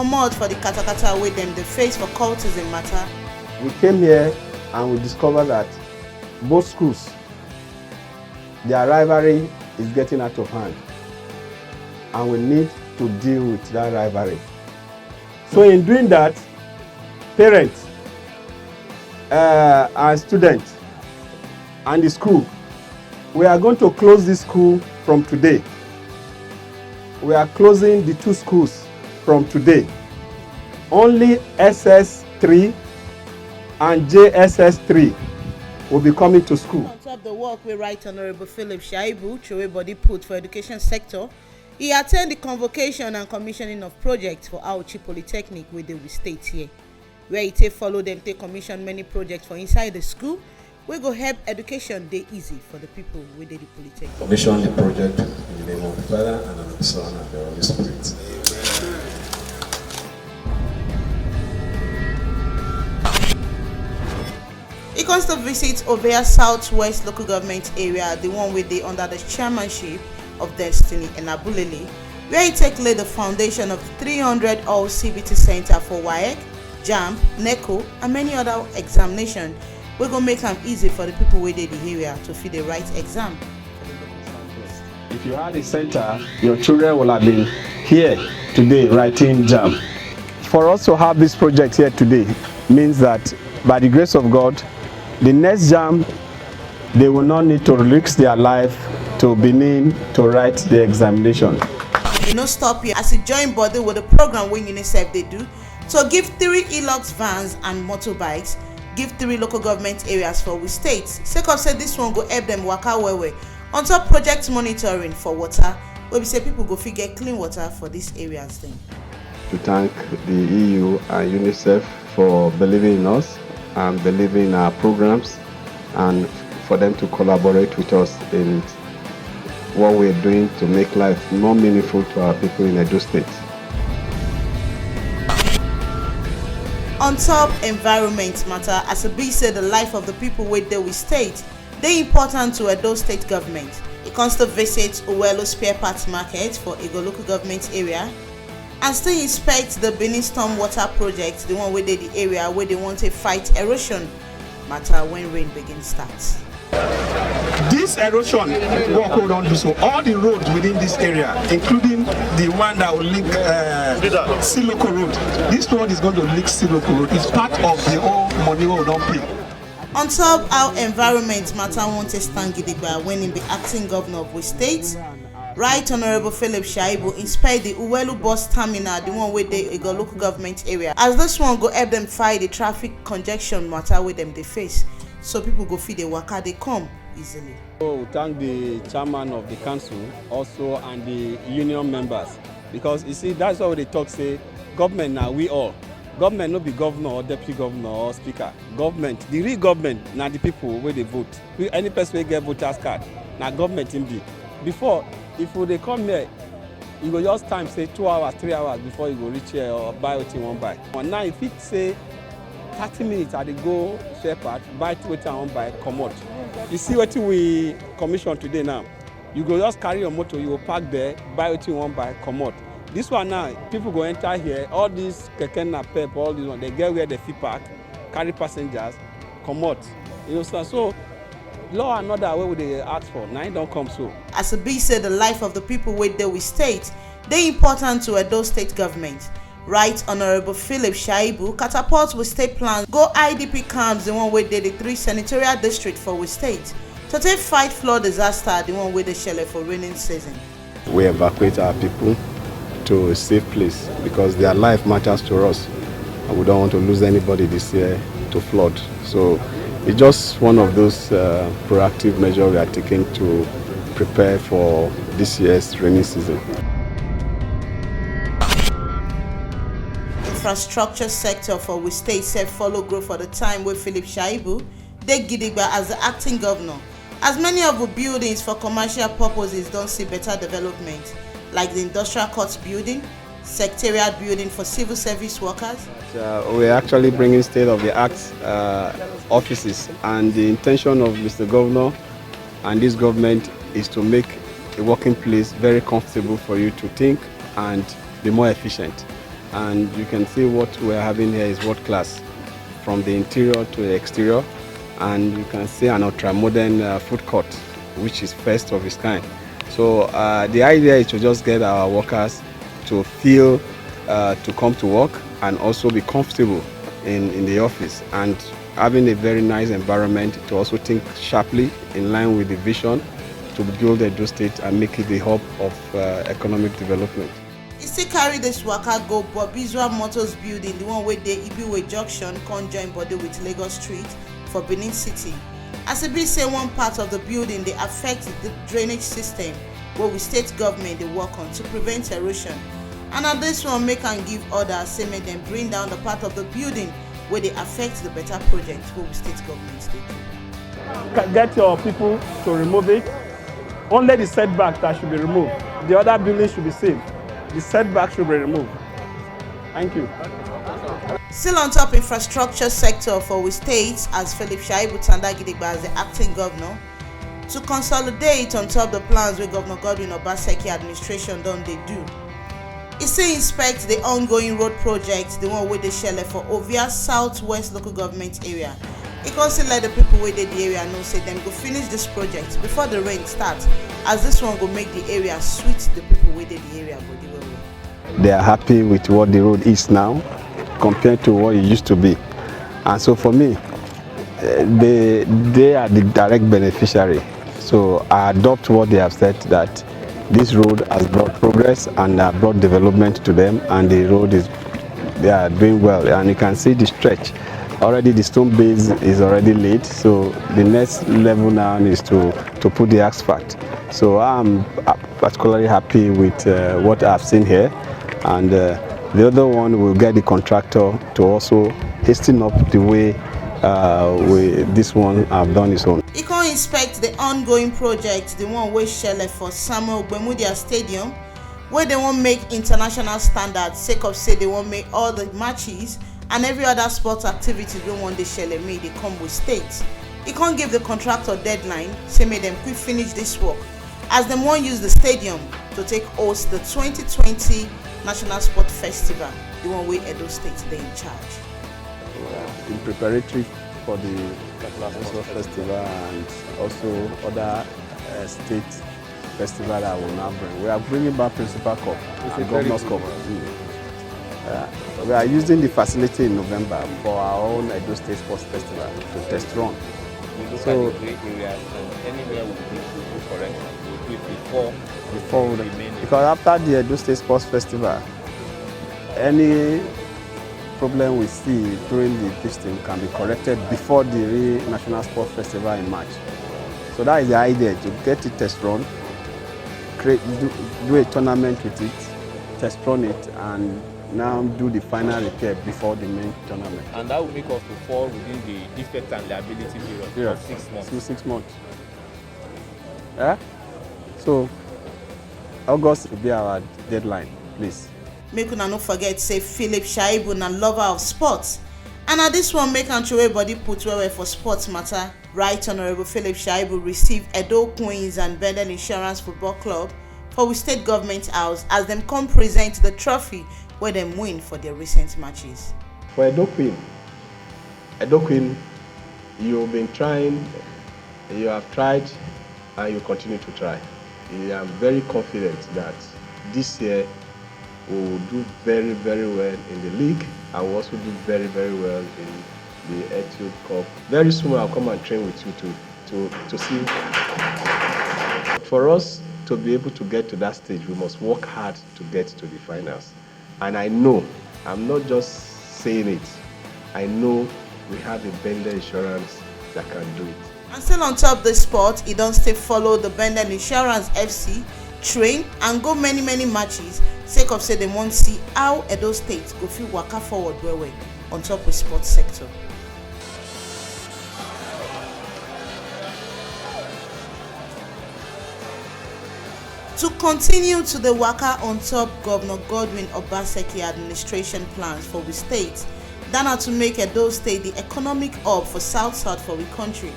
come out for the katakata with them the face for cultism matter. We came here and we discovered that both schools, their rivalry is getting out of hand, and we need to deal with that rivalry. So in doing that, parents and students and the school, we are going to close this school from today. We are closing the two schools from today. Only SS3 and JSS3 will be coming to school. On top of the work we Right Honorable Philip Shaibu, through body put for education sector, he attended the convocation and commissioning of projects for Auchi Polytechnic with the state here, where he take follow them take commission many projects for inside the school. We go help education day easy for the people within the Polytechnic. Commission the project in the name of the Father and of the Son and the Holy Spirit. He comes to visit Ovea Southwest local government area, the one with the under the chairmanship of Destiny and Abulele, where he take lay the foundation of the 300 all CBT Center for WAEC, JAMB, NECO, and many other examinations. We're going to make them easy for the people within the area to feed the right exam. If you had a center, your children will have been here today writing JAMB. For us to have this project here today means that by the grace of God, the next JAMB, they will not need to risk their life to Benin to write the examination. You know, stop here as you join body with the program when UNICEF they do. So give 3 e-lux vans and motorbikes, give 3 local government areas for we states. Second said this one go help them waka well. On top project monitoring for water, where we say people go figure clean water for these areas then. To thank the EU and UNICEF for believing in us and believing in our programs, and for them to collaborate with us in what we're doing to make life more meaningful to our people in Edo State. On top environment matter, as a big said the life of the people with the we state, they important to Edo State government. It comes to visit Uwelo Spare Parts Market for Ego local government area and still inspect the Benin Stormwater project, the one where they the area where they want to fight erosion matter when rain begins starts. This erosion work hold on to, so all the roads within this area, including the one that will link Siloko Road, this road is going to link Siloko Road. It's part of the whole money we don't pay. On top, our environment matter want to stand gidigba when in the acting governor of the state, Right Honorable Philip Shaibu inspired the Uwelu bus terminal, the one where they go local government area, as this one go help them fight the traffic congestion matter with them they face, so people go feed the waka they come easily. So we thank the chairman of the council also and the union members, because you see that's why they talk say government now we all. Government no be governor or deputy governor or speaker. Government, the real government now the people where they vote. Any person will get voters card. Now government in be. Before, if they come here, you go just time say 2 hours, 3 hours before you go reach here or buy what you want buy. But now if it say 30 minutes I go share part, buy what I want buy, come out. You see what we commission today now. You go just carry your motor, you go park there, buy what you want buy, come out. This one now, people go enter here, all these keke na pep, all these one, they get where they fit park, carry passengers, come out. You know, so law and order where would they ask for? Now it don't come so. As a B said, the life of the people with the we state, they important to Edo State government. Right Honorable Philip Shaibu catapult with state plans go IDP camps, the one where they the 3 senatorial district for we state. To take fight flood disaster, the one where they shell for raining season. We evacuate our people to a safe place because their life matters to us, and we don't want to lose anybody this year to flood. So it's just one of those proactive measures we are taking to prepare for this year's rainy season. Infrastructure sector for we state said follow growth for the time with Philip Shaibu, they gidigba as the acting governor. As many of the buildings for commercial purposes don't see better development, like the industrial courts building, secretariat building for civil service workers. We're actually bringing state-of-the-art offices, and the intention of Mr. Governor and this government is to make a working place very comfortable for you to think and be more efficient. and you can see what we're having here is world class, from the interior to the exterior, and you can see an ultra-modern food court, which is first of its kind. So the idea is to just get our workers to feel to come to work and also be comfortable in the office, and having a very nice environment to also think sharply in line with the vision to build Edo State and make it the hub of economic development. E still carry this waka go Bobizwa Motors building, the one wey dey Ibiwe Junction, con join body with Lagos Street for Benin City. As e be say one part of the building dey affect the drainage system wey we state government dey work on to prevent erosion, and na this one make am give orders say make dem bring down the part of the building wey dey affect the better project wey we state government dey do. Get your people to remove it. Only the setback that should be removed. The other buildings should be saved. The setback should be removed. Thank you. Still on top infrastructure sector for we state, as Philip Shaibu Gidigba as the acting governor, to consolidate on top the plans wey Governor Godwin Obaseki administration don dey do. E still inspect the ongoing road project, the one wey dey shele for Ovia Southwest local government area. E con still let the people wey dey the area know say dem go finish this project before the rain start, as this one go make the area sweet the people wey dey the area body well well. They are happy with what the road is now compared to what it used to be, and so for me, they are the direct beneficiary. So I adopt what they have said, that this road has brought progress and brought development to them, and the road they are doing well, and you can see the stretch. Already the stone base is already laid, so the next level now is to put the asphalt. So I'm particularly happy with what I've seen here, and the other one will get the contractor to also hasten up the way this one have done its own. E con inspect the ongoing project, the one wey shele for Samuel Ogbemudia Stadium, where they wan make international standards sake of say they wan make all the matches and every other sports activities wey wan dey shele make dey come with state. E con give the contractor deadline say make dem quick finish this work, as dem wan use the stadium to take host the 2020 National Sport Festival, the one wey Edo State dey in charge. In preparatory for the Sport Festival and also other state festival that will now bring. We are bringing back Principal Cup and Governor's Cup. We are using the facility in November for our own Edo State Sports Festival to test run. So anywhere we need to correct, we do it before because after the Edo State Sports Festival, any problem we see during the testing can be corrected before the National Sports Festival in March. So that is the idea, to get it test run, do a tournament with it, test run it, and now do the final repair before the main tournament. And that will make us to fall within the defect and liability period of 6 months. 6 months. Yeah? So August will be our deadline, please. Make una no forget say Philip Shaibu na lover of sports, and na this one make am throway body put well for sports matter. Right Honorable Philip Shaibu received Edo Queens and Bendel Insurance Football Club for we state government house as them come present the trophy where them win for their recent matches. For Edo Queen, you've been trying, you have tried, and you continue to try. I am very confident that this year we will do very, very well in the league, and will also do very, very well in the Etude Cup. Very soon I'll come and train with you to see. For us to be able to get to that stage, we must work hard to get to the finals. And I know, I'm not just saying it, I know we have a Bender Insurance that can do it. And still on top of the sport, he don't stay follow the Bender Insurance FC, train and go many matches, sake of say they won't see how Edo State go fit waka forward well on top of sports sector. To continue to the waka on top Governor Godwin Obaseki administration plans for the state, that are to make Edo State the economic hub for South for the country.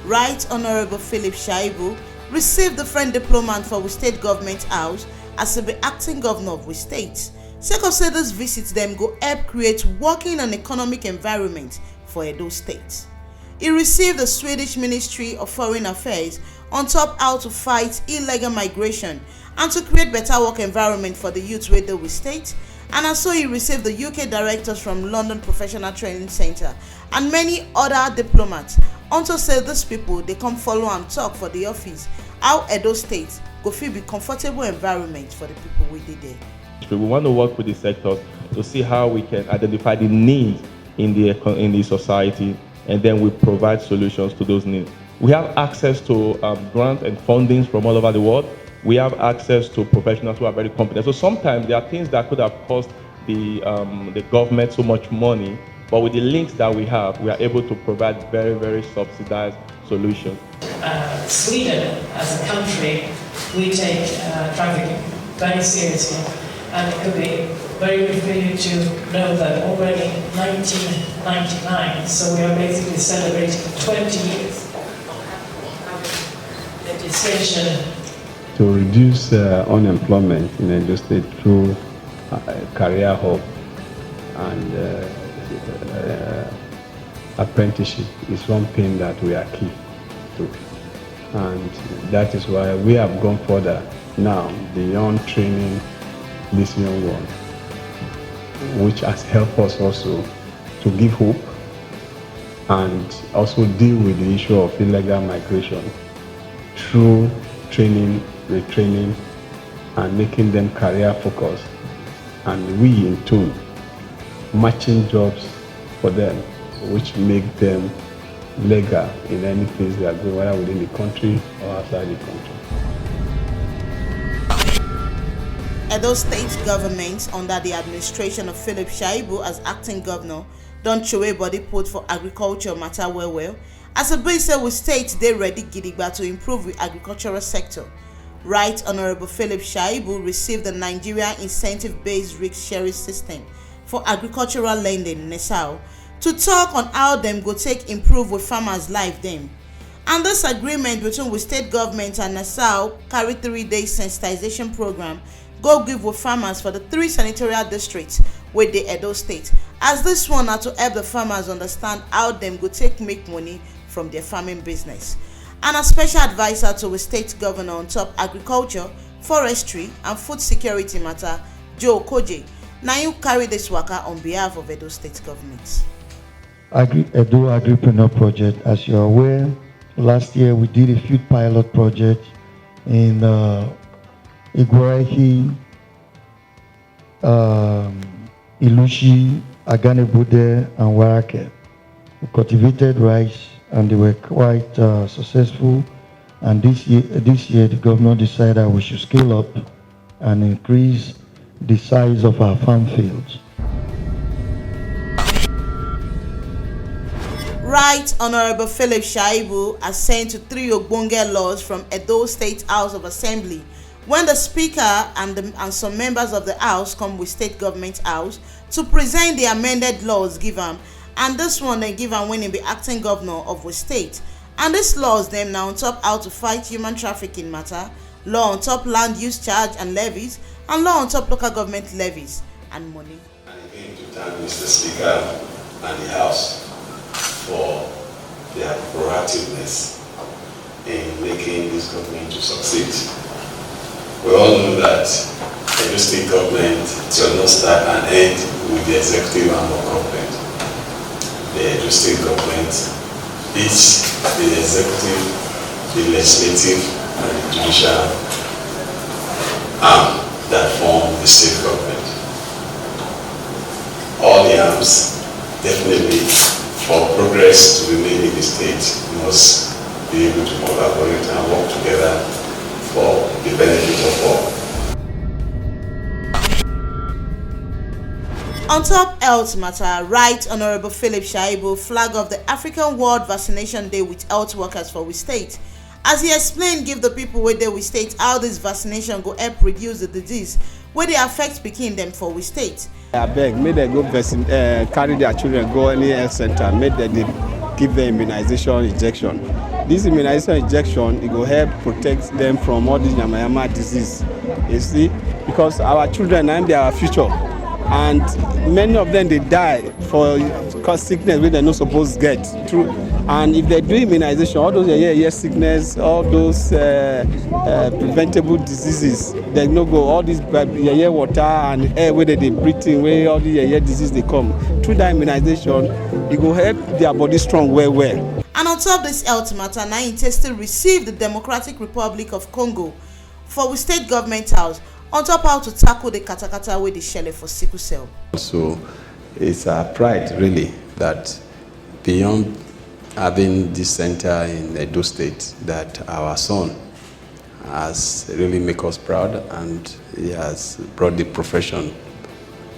Right Honorable Philip Shaibu received the friend diplomat for the state government house as the acting governor of the state. Sake of say this visit them go help create working and economic environment for Edo State. He received the Swedish Ministry of Foreign Affairs on top how to fight illegal migration and to create better work environment for the youth with Edo State, and also he received the UK directors from London Professional Training Center and many other diplomats. Unto say these people they come follow and talk for the office how Edo State go feel be comfortable environment for the people we did there. We want to work with the sectors to see how we can identify the needs in the society, and then we provide solutions to those needs. We have access to grants and fundings from all over the world. We have access to professionals who are very competent. So sometimes there are things that could have cost the government so much money, but with the links that we have, we are able to provide very, very subsidized solutions. Sweden, as a country, we take trafficking very seriously, and it could be very good for you to know that already 1999, so we are basically celebrating 20 years of legislation to reduce unemployment in Edo State through career hub and apprenticeship is one thing that we are key to, and that is why we have gone further now beyond training this young one, which has helped us also to give hope and also deal with the issue of illegal migration through training, retraining, and making them career focused, and we in turn matching jobs for them, which make them legal in any place they are going, whether within the country or outside the country. Edo State government, under the administration of Philip Shaibu as acting governor, don't show a body put for agriculture matter well. As a base with state, they ready gidigba to improve the agricultural sector. Right Honorable Philip Shaibu received the Nigeria Incentive-Based Risk Sharing System for Agricultural Lending (NESAO) to talk on how them go take improve with farmers' life them. And this agreement between the state government and NESAO carry 3-day sensitization program go give with farmers for the 3 senatorial districts with the Edo State, as this one are to help the farmers understand how them go take make money from their farming business. And a special advisor to the state governor on top agriculture, forestry and food security matter, Joe Koje, now you carry this waka on behalf of Edo State government. Edo Agripreneur Project, as you are aware, last year we did a field pilot project in Igwarahi, Ilushi, Aganebude, and Warake. We cultivated rice and they were quite successful. And this year the governor decided we should scale up and increase the size of our farm fields. Right Honorable Philip Shaibu has sent to 3 Ogbonge laws from Edo State House of Assembly when the Speaker and some members of the House come with State Government House to present the amended laws given, and this one they given when he be acting governor of the state. And this laws them now on top how to fight human trafficking matter, law on top land use charge and levies, and law on top local government levies and money. And again to thank Mr. Speaker and the House for their proactiveness in making this government to succeed. We all know that the state government shall not start and end with the executive arm of government. The state government is the executive, the legislative, and the judicial arm that form the state government. All the arms, definitely, for progress to be made in the state, must be able to collaborate and work together for the benefit of all. On top health matter, Right Honorable Philip Shaibu flag off the African World Vaccination Day with health workers for we state. As he explained, give the people where they we state how this vaccination go help reduce the disease where they affect picking them for we state. I beg, may they go carry their children, go any health center, may they give them immunization injection. This immunization injection, it will help protect them from all this yamayama disease. You see, because our children and they are our future. and many of them they die for cause sickness wey they no suppose get through. And if they do immunization, all those sickness, all those preventable diseases, they no go. All these water and air where they breathe in, where all the diseases they come through that immunization, it will help their body strong well. And on top of this health matter, now still received the Democratic Republic of Congo for the state government house on top how to tackle the katakata with the shell for sickle cell. So it's a pride really that beyond having this center in Edo State, that our son has really made us proud, and he has brought the profession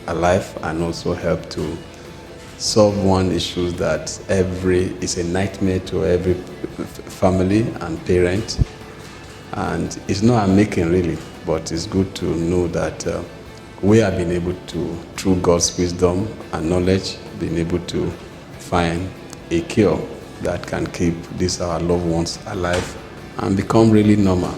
alive and also helped to solve one issue that is a nightmare to every family and parent. And it's not a making really, but it's good to know that we have been able to, through God's wisdom and knowledge, been able to find a cure that can keep these our loved ones alive and become really normal.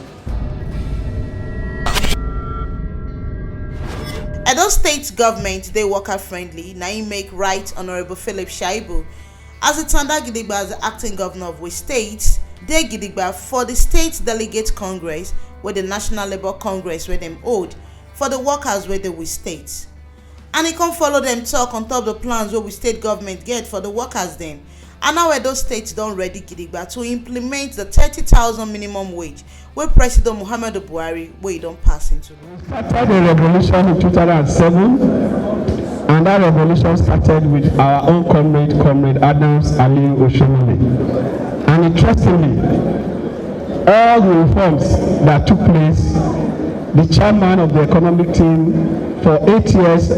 Edo State government, they worker friendly. Now you make right Honorable Philip Shaibu as a Tanda Gidigba as the acting governor of we state. They Gidigba for the state delegate congress where the National Labour Congress where them hold for the workers where they we state. And he can follow them talk on top of the plans where we state government get for the workers them. And now Edo State don't ready Gidigba to implement the 30,000 minimum wage where President Muhammadu Buhari we don't pass into. We started a revolution in 2007, and that revolution started with our own comrade Adams Ali Oshomole. And interestingly, all the reforms that took place, the chairman of the economic team for 8 years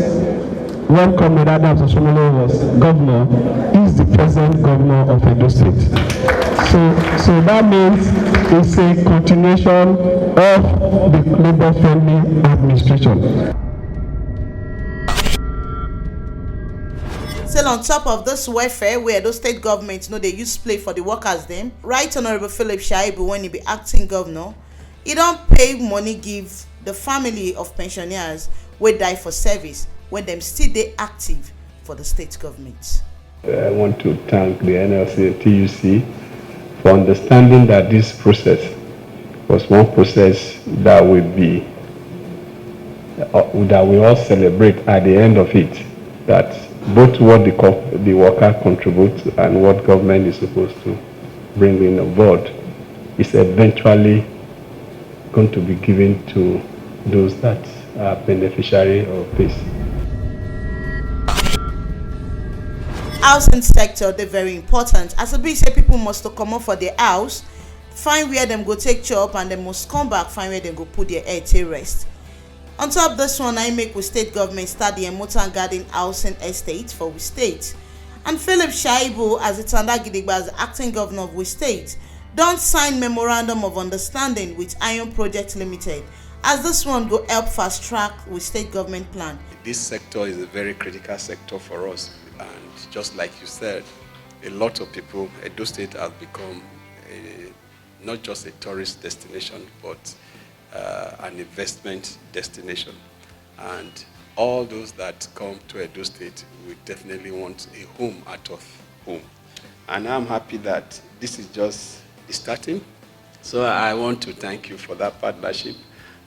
when Comrade Adams Oshomole was governor, is the present governor of Edo State. So that means it's a continuation of the labor-friendly administration. Still on top of this welfare where those state governments know they use play for the workers them, right Honorable Philip Shaibu when he be acting governor, he don't pay money give the family of pensioners where die for service when them still they active for the state government. I want to thank the NLC and TUC for understanding that this process was one process that will be that we all celebrate at the end of it, that both what the worker contributes and what government is supposed to bring in on board is eventually going to be given to those that are beneficiary of this. Housing sector, they're very important. As a big say people must to come up for their house, find where them go take chop, and they must come back, find where they go put their head to rest. On top of this one, I make with state government start the Motor and Garden Housing Estate for we state. And Philip Shaibu as the Tanda Gidigba as the acting governor of we state don't sign memorandum of understanding with Iron Project Limited, as this one go help fast track with state government plan. This sector is a very critical sector for us, and just like you said, a lot of people, Edo State has become not just a tourist destination, but an investment destination. And all those that come to Edo State will definitely want a home out of home. And I'm happy that this is just starting. So I want to thank you for that partnership.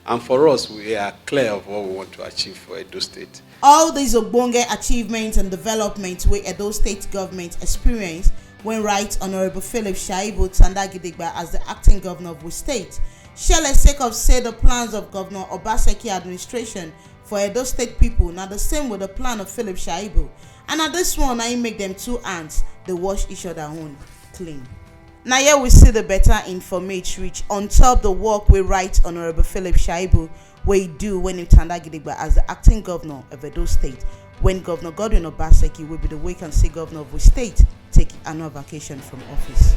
And for us, we are clear of what we want to achieve for Edo State. All these Obonge achievements and developments where Edo State government experienced when Right Honorable Philip Shaibu Tanda Gidigba as the acting governor of the state. Shall I sake of say the plans of Governor Obaseki administration for Edo State people now the same with the plan of Philip Shaibu. And at this one, I make them two hands, they wash each other own clean. Now here we see the better information reach on top the work we Right Honorable Philip Shaibu where he do when he Tanda Gidigba as the acting governor of Edo State, when Governor Godwin Obaseki will be the wait and see governor of the state take another vacation from office.